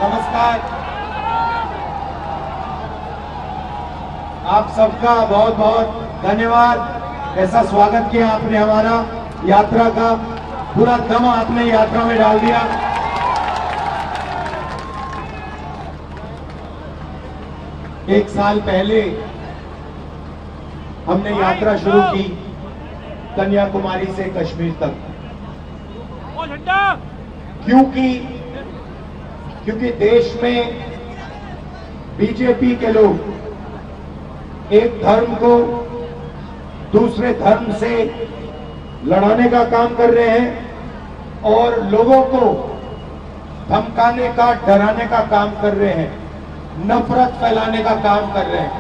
नमस्कार। आप सबका बहुत बहुत धन्यवाद। ऐसा स्वागत किया आपने हमारा यात्रा का, पूरा दम आपने यात्रा में डाल दिया। एक साल पहले हमने यात्रा शुरू की कन्याकुमारी से कश्मीर तक। क्योंकि देश में बीजेपी के लोग एक धर्म को दूसरे धर्म से लड़ाने का काम कर रहे हैं और लोगों को धमकाने का, डराने का काम कर रहे हैं, नफरत फैलाने का काम कर रहे हैं।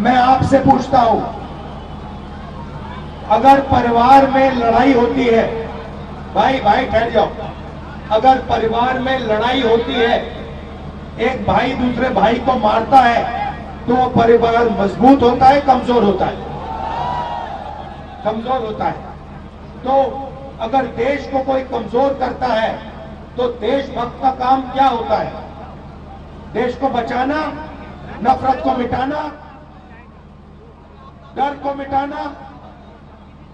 मैं आपसे पूछता हूं, अगर परिवार में लड़ाई होती है, भाई ठहर जाओ, अगर परिवार में लड़ाई होती है, एक भाई दूसरे भाई को मारता है, तो वो परिवार मजबूत होता है, कमजोर होता है? कमजोर होता है। तो अगर देश को कोई कमजोर करता है तो देशभक्त का काम क्या होता है? देश को बचाना, नफरत को मिटाना, डर को मिटाना,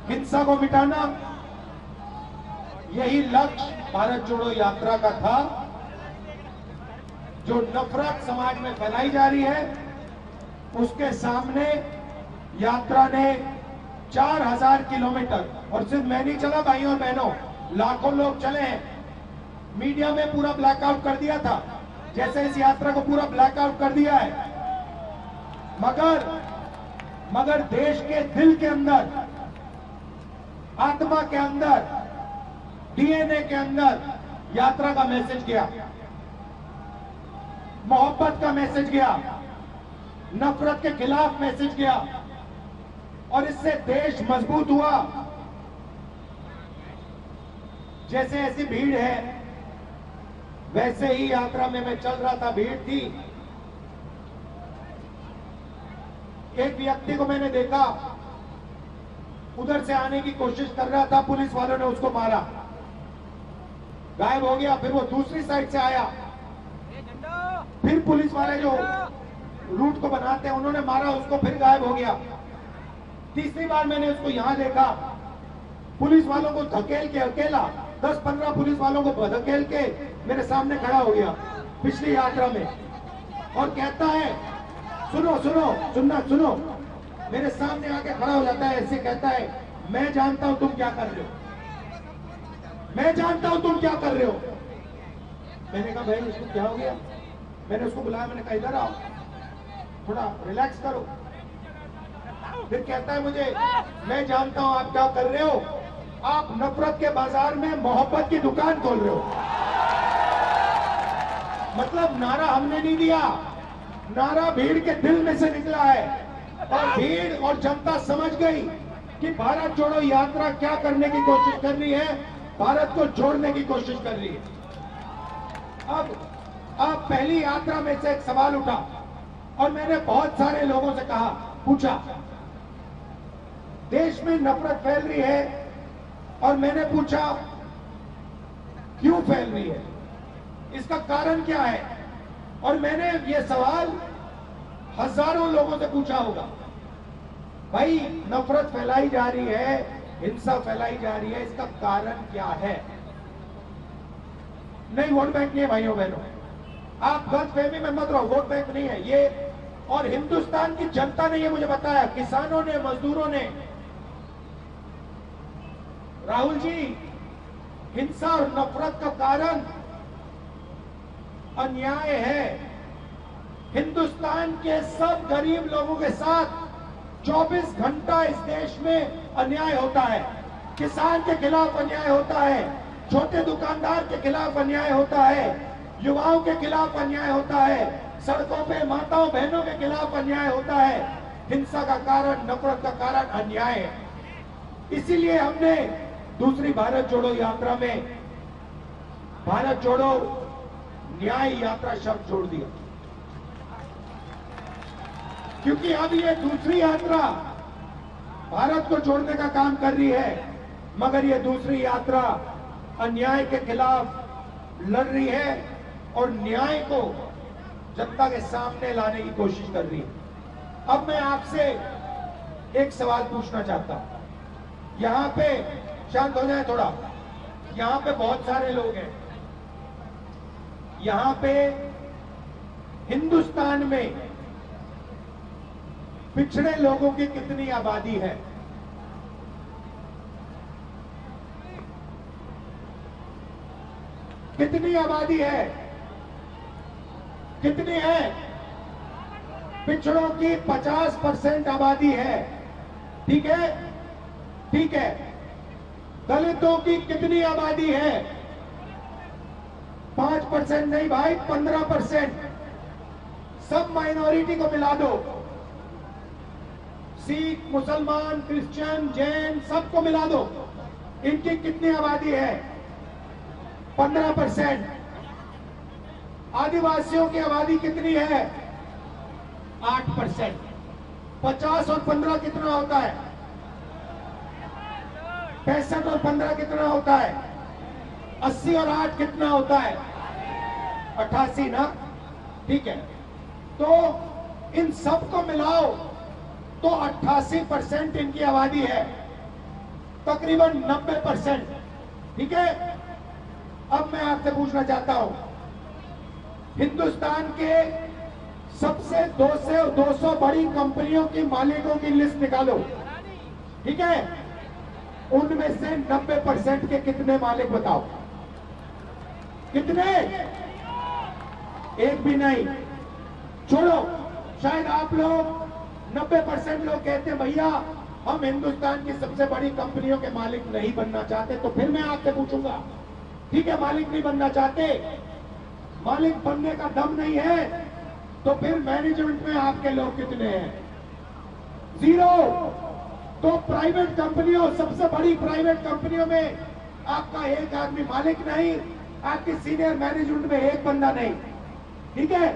हिंसा को मिटाना। यही लक्ष्य भारत जोड़ो यात्रा का था। जो नफरत समाज में फैलाई जा रही है, उसके सामने यात्रा ने 4000 किलोमीटर, और सिर्फ मैं नहीं चला भाइयों और बहनों, लाखों लोग चले हैं। मीडिया में पूरा ब्लैकआउट कर दिया था, जैसे इस यात्रा को पूरा ब्लैकआउट कर दिया है। मगर देश के दिल के अंदर, आत्मा के अंदर, डीएनए के अंदर यात्रा का मैसेज गया, मोहब्बत का मैसेज गया, नफरत के खिलाफ मैसेज गया, और इससे देश मजबूत हुआ। जैसे ऐसी भीड़ है, वैसे ही यात्रा में मैं चल रहा था, भीड़ थी। एक व्यक्ति को मैंने देखा, उधर से आने की कोशिश कर रहा था, पुलिस वालों ने उसको मारा, गायब हो गया। फिर वो दूसरी साइड से आया, फिर पुलिस वाले जो रूट को बनाते हैं उन्होंने मारा उसको, फिर गायब हो गया। तीसरी बार मैंने उसको यहां देखा, पुलिस वालों को धकेल के, अकेला 10-15 पुलिस वालों को धकेल के मेरे सामने खड़ा हो गया पिछली यात्रा में, और कहता है सुनो, मेरे सामने आके खड़ा हो जाता है, ऐसे कहता है, मैं जानता हूं तुम क्या कर रहे हो, मैं जानता हूं तुम क्या कर रहे हो। मैंने कहा भाई इसको क्या हो गया? मैंने उसको बुलाया, मैंने कहा इधर आओ, थोड़ा रिलैक्स करो। फिर कहता है मुझे, मैं जानता हूं आप क्या कर रहे हो, आप नफरत के बाजार में मोहब्बत की दुकान खोल रहे हो। मतलब नारा हमने नहीं दिया, नारा भीड़ के दिल में से निकला है, और भीड़ और जनता समझ गई कि भारत जोड़ो यात्रा क्या करने की कोशिश कर रही है, भारत को जोड़ने की कोशिश कर रही है। अब पहली यात्रा में से एक सवाल उठा, और मैंने बहुत सारे लोगों से कहा, पूछा, देश में नफरत फैल रही है, और मैंने पूछा क्यों फैल रही है, इसका कारण क्या है? और मैंने ये सवाल हजारों लोगों से पूछा होगा। भाई नफरत फैलाई जा रही है, हिंसा फैलाई जा रही है, इसका कारण क्या है? नहीं, वोट बैंक नहीं है भाइयों बहनों, आप गलतफहमी में मत रहो, वोट बैंक नहीं है ये। और हिंदुस्तान की जनता ने ये मुझे बताया, किसानों ने, मजदूरों ने, राहुल जी, हिंसा और नफरत का कारण अन्याय है। हिंदुस्तान के सब गरीब लोगों के साथ 24 घंटा इस देश में अन्याय होता है। किसान के खिलाफ अन्याय होता है, छोटे दुकानदार के खिलाफ अन्याय होता है, युवाओं के खिलाफ अन्याय होता है, सड़कों पे माताओं बहनों के खिलाफ अन्याय होता है। हिंसा का कारण, नफरत का कारण अन्याय है। इसीलिए हमने दूसरी भारत जोड़ो यात्रा में भारत जोड़ो न्याय यात्रा शब्द जोड़ दिया, क्योंकि अब ये दूसरी यात्रा भारत को जोड़ने का काम कर रही है। मगर ये दूसरी यात्रा अन्याय के खिलाफ लड़ रही है और न्याय को जनता के सामने लाने की कोशिश कर रही है। अब मैं आपसे एक सवाल पूछना चाहता हूं। यहां पे शांत हो जाए थोड़ा। यहां पे बहुत सारे लोग हैं। यहां पे हिंदुस्तान में पिछड़े लोगों की कितनी आबादी है? कितनी आबादी है? कितनी है? पिछड़ों की 50% आबादी है। ठीक है, ठीक है। दलितों की कितनी आबादी है? 5% नहीं भाई, 15%। सब माइनॉरिटी को मिला दो, सिख, मुसलमान, क्रिश्चियन, जैन, सबको मिला दो। इनकी कितनी आबादी है? 15%। आदिवासियों की आबादी कितनी है? 8%। 50 और 15 कितना होता है? 65 और 15 कितना होता है? 80 और 8 कितना होता है? 88 ना? ठीक है। तो इन सबको मिलाओ तो 88% इनकी आबादी है, तकरीबन 90%। ठीक है। अब मैं आपसे पूछना चाहता हूं, हिंदुस्तान के सबसे 200 बड़ी कंपनियों की मालिकों की लिस्ट निकालो। ठीक है। उनमें से 90% के कितने मालिक बताओ? कितने? एक भी नहीं। छोड़ो, शायद आप लोग 90% लोग कहते हैं भैया हम हिंदुस्तान की सबसे बड़ी कंपनियों के मालिक नहीं बनना चाहते। तो फिर मैं आपसे पूछूंगा, ठीक है, मालिक नहीं बनना चाहते, मालिक बनने का दम नहीं है, तो फिर मैनेजमेंट में आपके लोग कितने हैं? 0। तो प्राइवेट कंपनियों, सबसे बड़ी प्राइवेट कंपनियों में आपका एक आदमी मालिक नहीं, आपकी सीनियर मैनेजमेंट में एक बंदा नहीं। ठीक है।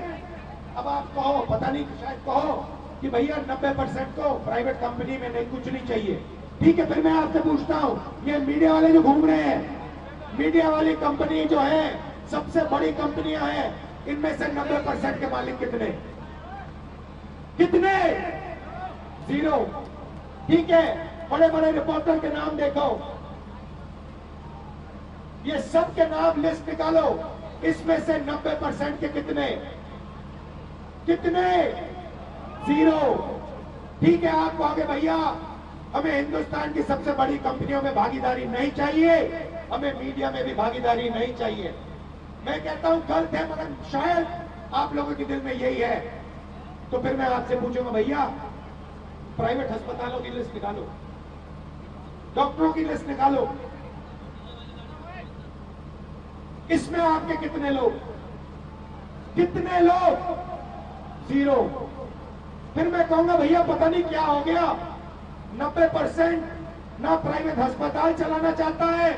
अब आप कहो, पता नहीं, शायद कहो कि भैया 90% को प्राइवेट कंपनी में नहीं, कुछ नहीं चाहिए। ठीक है। फिर मैं आपसे पूछता हूं, ये मीडिया वाले जो घूम रहे हैं, मीडिया वाली कंपनी जो है, सबसे बड़ी कंपनियां हैं, इनमें से 90% के मालिक कितने? कितने? 0। ठीक है। बड़े बड़े रिपोर्टर के नाम देखो, ये सब के नाम लिस्ट निकालो, इसमें से 90% के कितने? कितने? 0। ठीक है। आप कहोगे भैया हमें हिंदुस्तान की सबसे बड़ी कंपनियों में भागीदारी नहीं चाहिए, हमें मीडिया में भी भागीदारी नहीं चाहिए। मैं कहता हूं गलत है, मगर शायद आप लोगों के दिल में यही है। तो फिर मैं आपसे पूछूंगा भैया प्राइवेट अस्पतालों की लिस्ट निकालो, डॉक्टरों की लिस्ट निकालो, इसमें आपके कितने लोग? कितने लोग? 0। फिर मैं कहूंगा भैया पता नहीं क्या हो गया, 90% ना प्राइवेट अस्पताल चलाना चाहता है,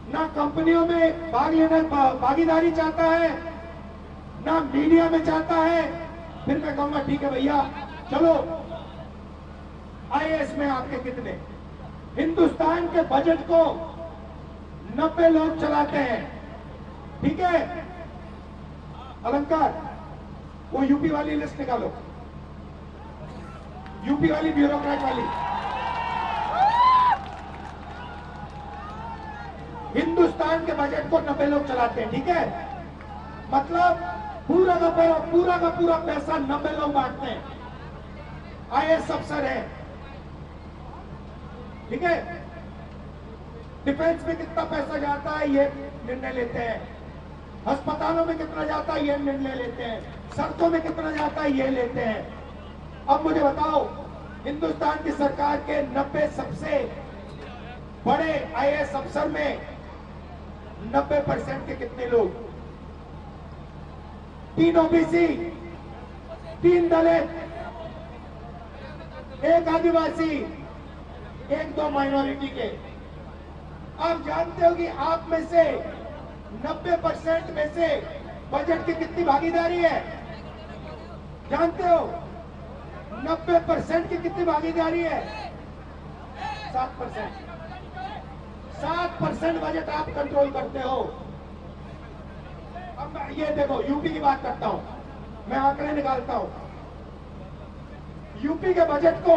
ना कंपनियों में भागीदारी चाहता है, ना मीडिया में चाहता है। फिर मैं कहूंगा ठीक है भैया, चलो आईएएस में आपके कितने? हिंदुस्तान के बजट को 90 लोग चलाते हैं। ठीक है। अलंकार, वो यूपी वाली लिस्ट निकालो, यूपी वाली ब्यूरोक्रेट वाली। हिंदुस्तान के बजट को 90 लोग चलाते हैं। ठीक है। मतलब पूरा का पूरा पैसा 90 लोग बांटते हैं। आईएएस अफसर है। ठीक है। डिफेंस में कितना पैसा जाता है ये निर्णय लेते हैं, अस्पतालों में कितना जाता है ये निर्णय लेते हैं, सड़कों में कितना जाता है ये लेते हैं। अब मुझे बताओ, हिंदुस्तान की सरकार के 90 सबसे बड़े आईएएस अफसर में 90% के कितने लोग? 3 ओबीसी, 3 दलित, 1 आदिवासी, 1-2 माइनॉरिटी के। आप जानते हो कि आप में से 90% में से बजट की कितनी भागीदारी है? जानते हो 90% की कितनी भागीदारी है? 7% बजट आप कंट्रोल करते हो। अब मैं ये देखो, यूपी की बात करता हूं, मैं आंकड़े निकालता हूं। यूपी के बजट को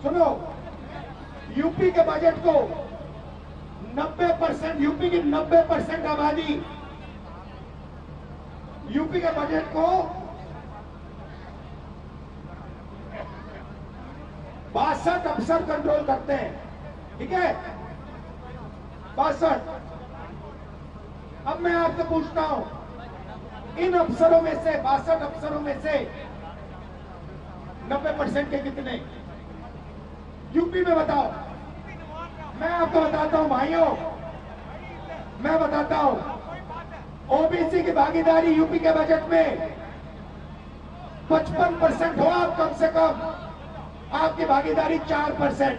सुनो, यूपी के बजट को 90%, यूपी की 90% आबादी यूपी के बजट को 62 अफसर कंट्रोल करते हैं, ठीक है, 62। अब मैं आपसे पूछता हूं, इन अफसरों में से 62 अफसरों में से 90% के कितने यूपी में बताओ? मैं आपको बताता हूं भाइयों, मैं बताता हूं, ओबीसी की भागीदारी यूपी के बजट में 55% हो आप, कम से कम आपकी भागीदारी 4%।